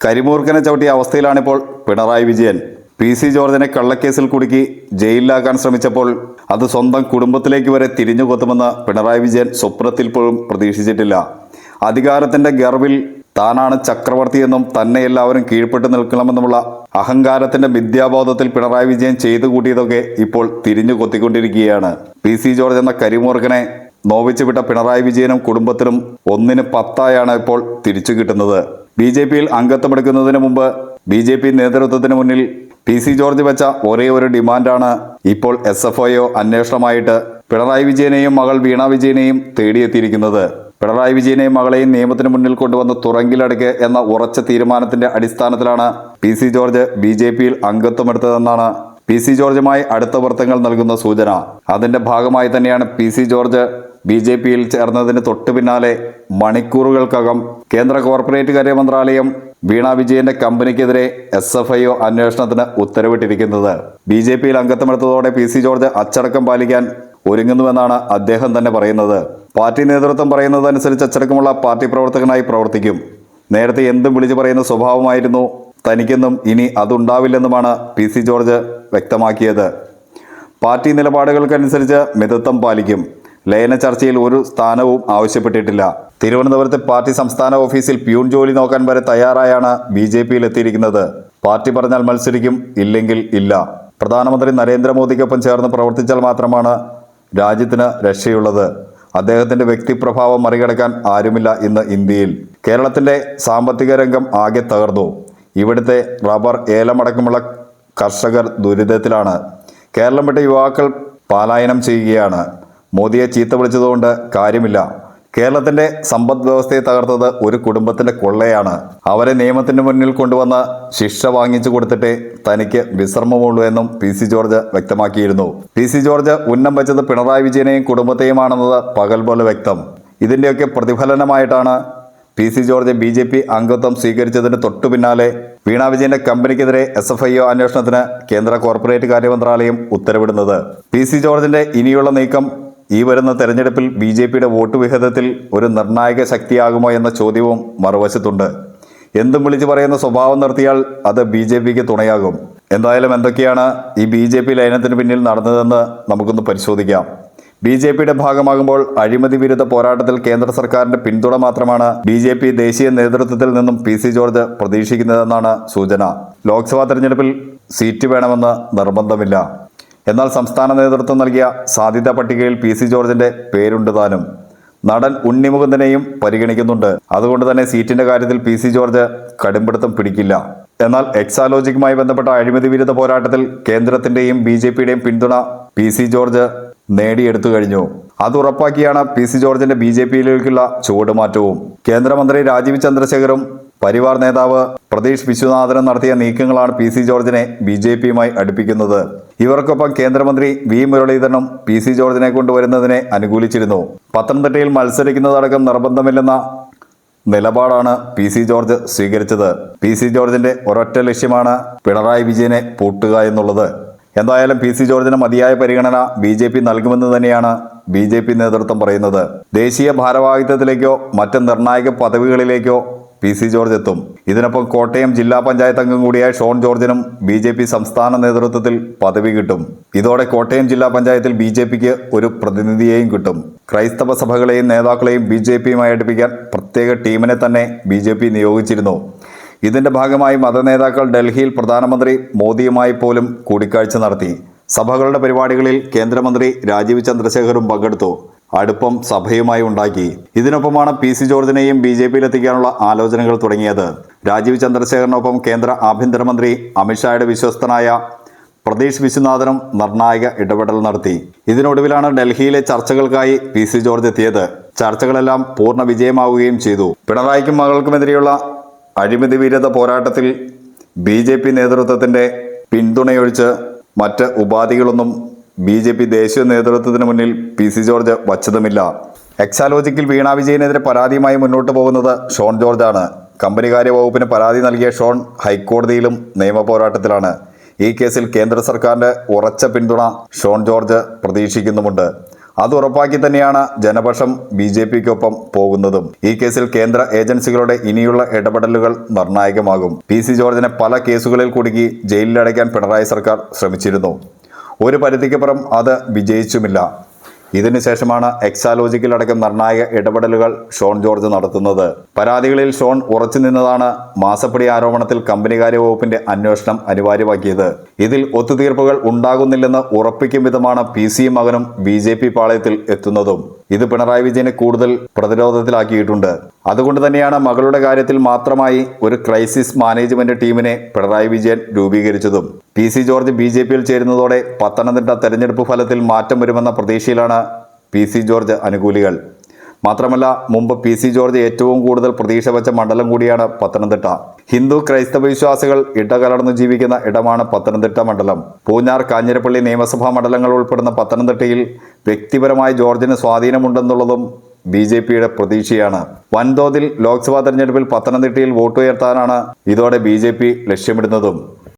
കരിമൂർഖനെ ചവിട്ടിയ അവസ്ഥയിലാണിപ്പോൾ Pinarayi Vijayan. PC ജോർജിനെ കള്ളക്കേസിൽ കുടുക്കി ജയിലിലാക്കാൻ ശ്രമിച്ചപ്പോൾ അത് സ്വന്തം കുടുംബത്തിലേക്ക് വരെ തിരിഞ്ഞുകൊത്തുമെന്ന് പിണറായി വിജയൻ സ്വപ്നത്തിൽ പോലും പ്രതീക്ഷിച്ചിട്ടില്ല. അധികാരത്തിന്റെ ഗർവിൽ താനാണ് ചക്രവർത്തിയെന്നും തന്നെ എല്ലാവരും കീഴ്പ്പെട്ട് നിൽക്കണമെന്നുമുള്ള അഹങ്കാരത്തിന്റെ മിഥ്യാബോധത്തിൽ പിണറായി വിജയൻ ചെയ്തു കൂട്ടിയതൊക്കെ ഇപ്പോൾ തിരിഞ്ഞു കൊത്തിക്കൊണ്ടിരിക്കുകയാണ്. PC ജോർജ് എന്ന കരിമൂർഖനെ നോവിച്ചുവിട്ട പിണറായി വിജയനും കുടുംബത്തിനും 1-ന് 10 ഇപ്പോൾ തിരിച്ചു കിട്ടുന്നത്. BJPയിൽ അംഗത്വമെടുക്കുന്നതിന് മുമ്പ് BJP നേതൃത്വത്തിന് മുന്നിൽ PC ജോർജ് വെച്ച ഒരേ ഒരു ഡിമാൻഡാണ് ഇപ്പോൾ SFIO അന്വേഷണമായിട്ട് പിണറായി വിജയനെയും മകൾ വീണ വിജയനെയും തേടിയെത്തിയിരിക്കുന്നത്. പിണറായി വിജയനെയും മകളെയും നിയമത്തിന് മുന്നിൽ കൊണ്ടുവന്ന് തുറങ്കിലടയ്ക്ക് എന്ന ഉറച്ച തീരുമാനത്തിന്റെ അടിസ്ഥാനത്തിലാണ് PC ജോർജ് BJPയിൽ അംഗത്വമെടുത്തതെന്നാണ് PC ജോർജുമായി അടുത്ത വൃത്തങ്ങൾ നൽകുന്ന സൂചന. അതിന്റെ ഭാഗമായി തന്നെയാണ് PC ജോർജ് BJPയിൽ ചേർന്നതിന് തൊട്ടു പിന്നാലെ മണിക്കൂറുകൾക്കകം കേന്ദ്ര കോർപ്പറേറ്റ് കാര്യ മന്ത്രാലയം വീണ വിജയന്റെ കമ്പനിക്കെതിരെ SFIO അന്വേഷണത്തിന് ഉത്തരവിട്ടിരിക്കുന്നത്. BJPയിൽ അംഗത്വമെടുത്തതോടെ PC ജോർജ് അച്ചടക്കം പാലിക്കാൻ ഒരുങ്ങുന്നുവെന്നാണ് അദ്ദേഹം തന്നെ പറയുന്നത്. പാർട്ടി നേതൃത്വം പറയുന്നതനുസരിച്ച് അച്ചടക്കമുള്ള പാർട്ടി പ്രവർത്തകനായി പ്രവർത്തിക്കും. നേരത്തെ എന്തും വിളിച്ചു പറയുന്ന സ്വഭാവമായിരുന്നു തനിക്കെന്നും ഇനി അതുണ്ടാവില്ലെന്നുമാണ് PC ജോർജ് വ്യക്തമാക്കിയത്. പാർട്ടി നിലപാടുകൾക്കനുസരിച്ച് മിതത്വം പാലിക്കും. ലയന ചർച്ചയിൽ ഒരു സ്ഥാനവും ആവശ്യപ്പെട്ടിട്ടില്ല. തിരുവനന്തപുരത്ത് പാർട്ടി സംസ്ഥാന ഓഫീസിൽ പ്യൂൺ ജോലി നോക്കാൻ വരെ തയ്യാറായാണ് BJPയിൽ എത്തിയിരിക്കുന്നത്. പാർട്ടി പറഞ്ഞാൽ മത്സരിക്കും, ഇല്ലെങ്കിൽ ഇല്ല. പ്രധാനമന്ത്രി നരേന്ദ്രമോദിക്കൊപ്പം ചേർന്ന് പ്രവർത്തിച്ചാൽ മാത്രമാണ് രാജ്യത്തിന് രക്ഷയുള്ളത്. അദ്ദേഹത്തിന്റെ വ്യക്തിപ്രഭാവം മറികടക്കാൻ ആരുമില്ല ഇന്ന് ഇന്ത്യയിൽ. കേരളത്തിന്റെ സാമ്പത്തിക രംഗം ആകെ തകർന്നു. ഇവിടുത്തെ റബ്ബർ, ഏലമടക്കമുള്ള കർഷകർ ദുരിതത്തിലാണ്. കേരളം വിട്ട യുവാക്കൾ പലായനം ചെയ്യുകയാണ്. മോദിയെ ചീത്ത വിളിച്ചതുകൊണ്ട് കാര്യമില്ല. കേരളത്തിന്റെ സമ്പദ് വ്യവസ്ഥയെ തകർത്തത് ഒരു കുടുംബത്തിന്റെ കൊള്ളയാണ്. അവരെ നിയമത്തിന് മുന്നിൽ കൊണ്ടുവന്ന് ശിക്ഷ വാങ്ങിച്ചു കൊടുത്തിട്ടേ തനിക്ക് വിശ്രമമുള്ളൂ എന്നും PC ജോർജ് വ്യക്തമാക്കിയിരുന്നു. PC ജോർജ് ഉന്നം വെച്ചത് പിണറായി വിജയനെയും കുടുംബത്തെയുമാണെന്നത് പകൽ പോലെ വ്യക്തം. ഇതിന്റെയൊക്കെ പ്രതിഫലനമായിട്ടാണ് PC ജോർജ് BJP അംഗത്വം സ്വീകരിച്ചതിന് തൊട്ടു പിന്നാലെ വീണ വിജയന്റെ കമ്പനിക്കെതിരെ SFIO അന്വേഷണത്തിന് കേന്ദ്ര കോർപ്പറേറ്റ് കാര്യ മന്ത്രാലയം ഉത്തരവിടുന്നത്. PC ജോർജിന്റെ ഇനിയുള്ള നീക്കം ഈ വരുന്ന തെരഞ്ഞെടുപ്പിൽ BJPയുടെ വോട്ട് വിഹിതത്തിൽ ഒരു നിർണായക ശക്തിയാകുമോ എന്ന ചോദ്യവും മറുവശത്തുണ്ട്. എന്തും വിളിച്ചു പറയുന്ന സ്വഭാവം നിർത്തിയാൽ അത് BJPക്ക് തുണയാകും. എന്തായാലും എന്തൊക്കെയാണ് ഈ BJP ലയനത്തിന് പിന്നിൽ നടന്നതെന്ന് നമുക്കൊന്ന് പരിശോധിക്കാം. BJPയുടെ ഭാഗമാകുമ്പോൾ അഴിമതി വിരുദ്ധ പോരാട്ടത്തിൽ കേന്ദ്ര സർക്കാരിന്റെ പിന്തുണ മാത്രമാണ് BJP ദേശീയ നേതൃത്വത്തിൽ നിന്നും PC ജോർജ് പ്രതീക്ഷിക്കുന്നതെന്നാണ് സൂചന. ലോക്സഭാ തെരഞ്ഞെടുപ്പിൽ സീറ്റ് വേണമെന്ന് നിർബന്ധമില്ല. എന്നാൽ സംസ്ഥാന നേതൃത്വം നൽകിയ സാധ്യതാ പട്ടികയിൽ PC ജോർജിന്റെ പേരുണ്ട് താനും. നടൻ ഉണ്ണിമുകുന്ദനെയും പരിഗണിക്കുന്നുണ്ട്. അതുകൊണ്ട് തന്നെ സീറ്റിന്റെ കാര്യത്തിൽ PC ജോർജ് കടുംപിടുത്തം പിടിക്കില്ല. എന്നാൽ എക്സാലോജിക്കുമായി ബന്ധപ്പെട്ട അഴിമതി വിരുദ്ധ പോരാട്ടത്തിൽ കേന്ദ്രത്തിന്റെയും BJPയുടെയും പിന്തുണ PC ജോർജ് നേടിയെടുത്തു കഴിഞ്ഞു. അത് ഉറപ്പാക്കിയാണ് PC ജോർജിന്റെ BJPയിലേക്കുള്ള ചുവടുമാറ്റവും. കേന്ദ്രമന്ത്രി രാജീവ് ചന്ദ്രശേഖറും പരിവാർ നേതാവ് പ്രതീഷ് വിശ്വനാഥനും നടത്തിയ നീക്കങ്ങളാണ് PC ജോർജിനെ BJPയുമായി അടുപ്പിക്കുന്നത്. ഇവർക്കൊപ്പം കേന്ദ്രമന്ത്രി V മുരളീധരനും PC ജോർജിനെ കൊണ്ടുവരുന്നതിനെ അനുകൂലിച്ചിരുന്നു. പത്തനംതിട്ടയിൽ മത്സരിക്കുന്നതടക്കം നിർബന്ധമില്ലെന്ന നിലപാടാണ് PC ജോർജ് സ്വീകരിച്ചത്. PC ജോർജിന്റെ ഒരൊറ്റ ലക്ഷ്യമാണ് പിണറായി വിജയനെ പൂട്ടുക എന്നുള്ളത്. എന്തായാലും PC ജോർജിന് മതിയായ പരിഗണന BJP നൽകുമെന്ന് തന്നെയാണ് BJP നേതൃത്വം പറയുന്നത്. ദേശീയ ഭാരവാഹിത്വത്തിലേക്കോ മറ്റ് നിർണായക പദവികളിലേക്കോ PC ജോർജ് എത്തും. ഇതിനൊപ്പം കോട്ടയം ജില്ലാ പഞ്ചായത്ത് അംഗം കൂടിയായ ഷോൺ ജോർജിനും BJP സംസ്ഥാന നേതൃത്വത്തിൽ പദവി കിട്ടും. ഇതോടെ കോട്ടയം ജില്ലാ പഞ്ചായത്തിൽ BJPക്ക് ഒരു പ്രതിനിധിയെയും കിട്ടും. ക്രൈസ്തവ സഭകളെയും നേതാക്കളെയും BJPയുമായി അടുപ്പിക്കാൻ പ്രത്യേക ടീമിനെ തന്നെ BJP നിയോഗിച്ചിരുന്നു. ഇതിന്റെ ഭാഗമായി മതനേതാക്കൾ ഡൽഹിയിൽ പ്രധാനമന്ത്രി മോദിയുമായി പോലും കൂടിക്കാഴ്ച നടത്തി. സഭകളുടെ പരിപാടികളിൽ കേന്ദ്രമന്ത്രി രാജീവ് ചന്ദ്രശേഖറും പങ്കെടുത്തു. അടുപ്പം സഭയുമായി ഉണ്ടാക്കി. ഇതിനൊപ്പമാണ് PC ജോർജിനെയും BJPയിൽ എത്തിക്കാനുള്ള ആലോചനകൾ തുടങ്ങിയത്. രാജീവ് ചന്ദ്രശേഖറിനൊപ്പം കേന്ദ്ര ആഭ്യന്തരമന്ത്രി അമിത്ഷായുടെ വിശ്വസ്തനായ പ്രതീഷ് വിശ്വനാഥനും നിർണായക ഇടപെടൽ നടത്തി. ഇതിനൊടുവിലാണ് ഡൽഹിയിലെ ചർച്ചകൾക്കായി PC ജോർജ് എത്തിയത്. ചർച്ചകളെല്ലാം പൂർണ്ണ വിജയമാവുകയും ചെയ്തു. പിണറായിക്കും മകൾക്കുമെതിരെയുള്ള അഴിമതി വിരുദ്ധ പോരാട്ടത്തിൽ BJP നേതൃത്വത്തിന്റെ പിന്തുണയൊഴിച്ച് മറ്റ് ഉപാധികളൊന്നും BJP ദേശീയ നേതൃത്വത്തിന് മുന്നിൽ PC ജോർജ് വച്ചതുമില്ല. എക്സാലോജിക്കിൽ വീണ വിജയനെതിരെ പരാതിയുമായി മുന്നോട്ട് പോകുന്നത് ഷോൺ ജോർജാണ്. കമ്പനികാര്യ വകുപ്പിന് പരാതി നൽകിയ ഷോൺ ഹൈക്കോടതിയിലും നിയമ പോരാട്ടത്തിലാണ്. ഈ കേസിൽ കേന്ദ്ര സർക്കാരിന്റെ ഉറച്ച പിന്തുണ ഷോൺ ജോർജ് പ്രതീക്ഷിക്കുന്നുമുണ്ട്. അത് ഉറപ്പാക്കി തന്നെയാണ് ജനപക്ഷം BJPക്കൊപ്പം പോകുന്നതും. ഈ കേസിൽ കേന്ദ്ര ഏജൻസികളുടെ ഇനിയുള്ള ഇടപെടലുകൾ നിർണായകമാകും. PC ജോർജിനെ പല കേസുകളിൽ കുടുക്കി ജയിലിലടയ്ക്കാൻ പിണറായി സർക്കാർ ശ്രമിച്ചിരുന്നു. ഒരു പരിധിക്കപ്പുറം അത് വിജയിച്ചുമില്ല. ഇതിനുശേഷമാണ് എക്സാലോജിക്കൽ അടക്കം നിർണായക ഇടപെടലുകൾ ഷോൺ ജോർജ് നടത്തുന്നത്. പരാതികളിൽ ഷോൺ ഉറച്ചു നിന്നതാണ് മാസപ്പടി ആരോപണത്തിൽ കമ്പനികാര്യ വകുപ്പിന്റെ അന്വേഷണം അനിവാര്യമാക്കിയത്. ഇതിൽ ഒത്തുതീർപ്പുകൾ ഉണ്ടാകുന്നില്ലെന്ന് ഉറപ്പിക്കും വിധമാണ് PCയും മകനും BJP പാളയത്തിൽ എത്തുന്നതും. ഇത് പിണറായി വിജയനെ കൂടുതൽ പ്രതിരോധത്തിലാക്കിയിട്ടുണ്ട്. അതുകൊണ്ട് തന്നെയാണ് മകളുടെ കാര്യത്തിൽ മാത്രമായി ഒരു ക്രൈസിസ് മാനേജ്മെന്റ് ടീമിനെ പിണറായി വിജയൻ രൂപീകരിച്ചതും. PC ജോർജ് BJPയിൽ ചേരുന്നതോടെ പത്തനംതിട്ട തെരഞ്ഞെടുപ്പ് ഫലത്തിൽ മാറ്റം വരുമെന്ന പ്രതീക്ഷയിലാണ് PC ജോർജ് അനുകൂലികൾ. മാത്രമല്ല, മുമ്പ് PC ജോർജ് ഏറ്റവും കൂടുതൽ പ്രതീക്ഷ വച്ച മണ്ഡലം കൂടിയാണ് പത്തനംതിട്ട. ഹിന്ദു ക്രൈസ്തവ വിശ്വാസികൾ ഇടകലർന്നു ജീവിക്കുന്ന ഇടമാണ് പത്തനംതിട്ട മണ്ഡലം. പൂഞ്ഞാർ, കാഞ്ഞിരപ്പള്ളി നിയമസഭാ മണ്ഡലങ്ങൾ ഉൾപ്പെടുന്ന പത്തനംതിട്ടയിൽ വ്യക്തിപരമായി ജോർജിന് സ്വാധീനമുണ്ടെന്നുള്ളതും BJPയുടെ പ്രതീക്ഷയാണ്. വൻതോതിൽ ലോക്സഭാ തെരഞ്ഞെടുപ്പിൽ പത്തനംതിട്ടയിൽ വോട്ട് ഉയർത്താനാണ് ഇതോടെ BJP ലക്ഷ്യമിടുന്നതും.